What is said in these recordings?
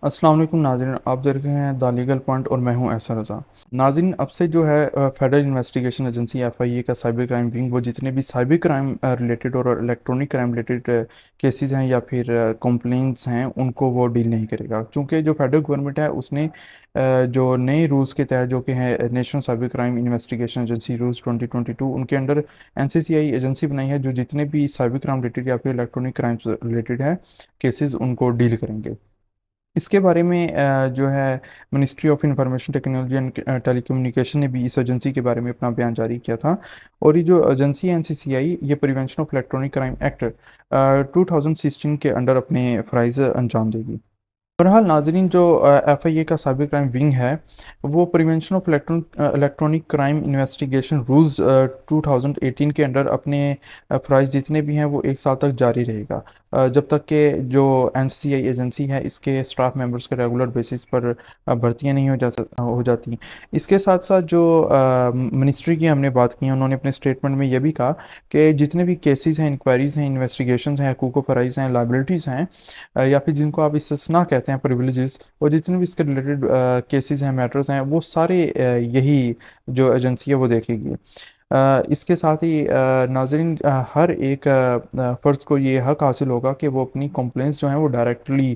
अस्सलाम वालेकुम नाज़रीन, आप देख रहे हैं द लीगल पॉइंट और मैं हूं ऐसा रज़ा। नाज़रीन, अब से जो है फेडरल इन्वेस्टिगेशन एजेंसी एफआईए का साइबर क्राइम विंग वो जितने भी साइबर क्राइम रिलेटेड और इलेक्ट्रॉनिक क्राइम रिलेटेड केसेस हैं या फिर कंप्लेंट्स हैं उनको वो डील नहीं करेगा, क्योंकि जो फेडरल गवर्नमेंट है उसने जो नए रूल्स के तहत जो कि है national Cyber Crime Investigation agency rules 2022 उनके अंडर एनसीसीआई एजेंसी बनाई है जो जितने भी साइबर क्राइम रिलेटेड या फिर इलेक्ट्रॉनिक क्राइम्स रिलेटेड है केसेस उनको डील करेंगे। इसके बारे में जो है ministry of information technology and telecommunication ने भी इस एजेंसी के बारे में अपना बयान जारी किया था। और ये जो एजेंसी है एनसीसीआई ये prevention of electronic crime act 2016 के अंडर अपने फ़राइज़ अंजाम देगी। बहरहाल नाज़रीन, जो एफआईए का साइबर क्राइम विंग है वो prevention of electronic crime investigation rules 2018 के अंडर अपने फ़राइज़ जितने भी हैं वो एक साल तक जारी रहेगा, जब तक कि जो एनसीसीआई एजेंसी है इसके स्टाफ मेंबर्स के रेगुलर बेसिस पर भर्तियां नहीं हो जाती। इसके साथ साथ जो मिनिस्ट्री की हमने बात की है उन्होंने अपने स्टेटमेंट में यह भी कहा कि जितने भी केसेस हैं, इंक्वायरीज़ हैं, इन्वेस्टिगेशंस हैं, हकूक़ फ़राइज़ हैं, लाइबिलिटीज़ हैं, या फिर जिनको आप इस्तिस्ना कहते हैं प्रिविलेजेस, और जितने भी इसके रिलेटेड केसेस हैं, मैटर्स हैं, वो सारे यही जो एजेंसी है वो देखेगी। इसके साथ ही नाज़रीन, हर एक फ़र्द को ये हक़ हासिल होगा कि वो अपनी कंप्लेंट्स जो हैं वो डायरेक्टली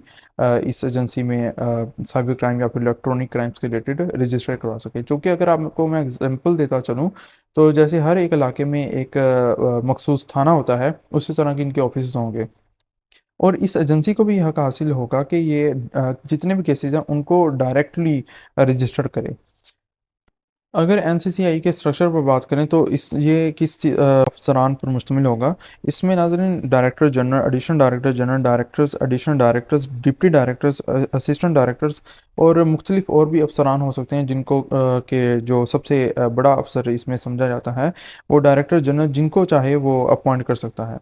इस एजेंसी में साइबर क्राइम या फिर इलेक्ट्रॉनिक क्राइम्स के रिलेटेड रजिस्टर करवा सके। चूँकि अगर आपको मैं एग्ज़ाम्पल देता चलूँ तो जैसे हर एक इलाके में एक मखसूस थाना होता है, उसी तरह के इनके ऑफिसेज़ होंगे। और इस एजेंसी को भी हक हासिल होगा कि ये जितने भी केसेस हैं उनको डायरेक्टली रजिस्टर करे। अगर एनसीसीआई के स्ट्रक्चर पर बात करें तो इस ये किस अफसरान पर मुश्तमिल होगा। इसमें नाज़रीन director general, additional director general, directors, additional directors, deputy directors, assistant directors और मुख्तलिफ और भी अफसरान हो सकते हैं जिनको के जो सबसे बड़ा अफसर इसमें समझा जाता है वो डायरेक्टर जनरल, जिनको चाहे वो अपॉइंट कर सकता है।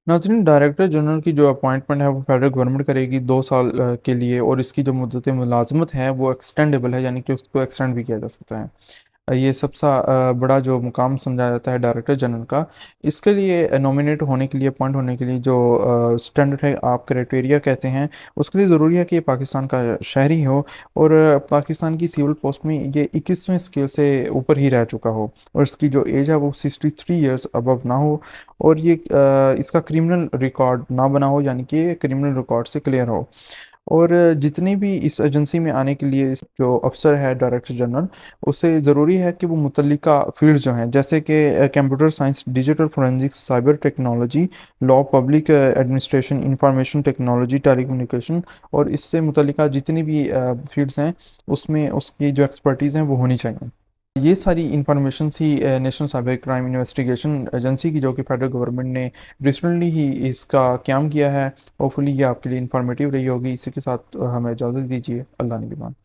नाज़रीन, डायरेक्टर जनरल की जो अपॉइंटमेंट है वो फेडरल गवर्नमेंट करेगी 2 साल के लिए, और इसकी जो मुद्दत मुलाज़मत है वो एक्सटेंडेबल है, यानी कि उसको एक्सटेंड भी किया जा सकता है। ये सबसे बड़ा जो मुकाम समझा जाता है डायरेक्टर जनरल का। इसके लिए नॉमिनेट होने के लिए, अपॉइंट होने के लिए जो स्टैंडर्ड है, आप क्राइटेरिया कहते हैं, उसके लिए ज़रूरी है कि ये पाकिस्तान का शहरी हो और पाकिस्तान की सिविल पोस्ट में ये 21वें स्केल से ऊपर ही रह चुका हो, और इसकी जो एज है वो 63 ईयर्स अबव ना हो, और ये इसका क्रिमिनल रिकॉर्ड ना बना हो, यानी कि क्रिमिनल रिकॉर्ड से क्लियर हो। और जितने भी इस एजेंसी में आने के लिए जो अफसर है डायरेक्टर जनरल, उससे ज़रूरी है कि वो मुतल्लिका फील्ड जो हैं, जैसे कि computer science, digital forensics, cyber technology, law, public administration, information technology, telecommunication और इससे मुतल्लिका जितनी भी फील्ड्स हैं उसमें उसकी जो एक्सपर्टीज़ हैं वो होनी चाहिए। ये सारी इंफॉर्मेशन ही National Cyber Crime Investigation Agency की, जो कि फेडरल गवर्नमेंट ने रिसेंटली ही इसका क़याम किया है। होपफुली ये आपके लिए इंफॉर्मेटिव रही होगी। इसी के साथ हमें इजाज़त दीजिए। अल्लाह निगहबान।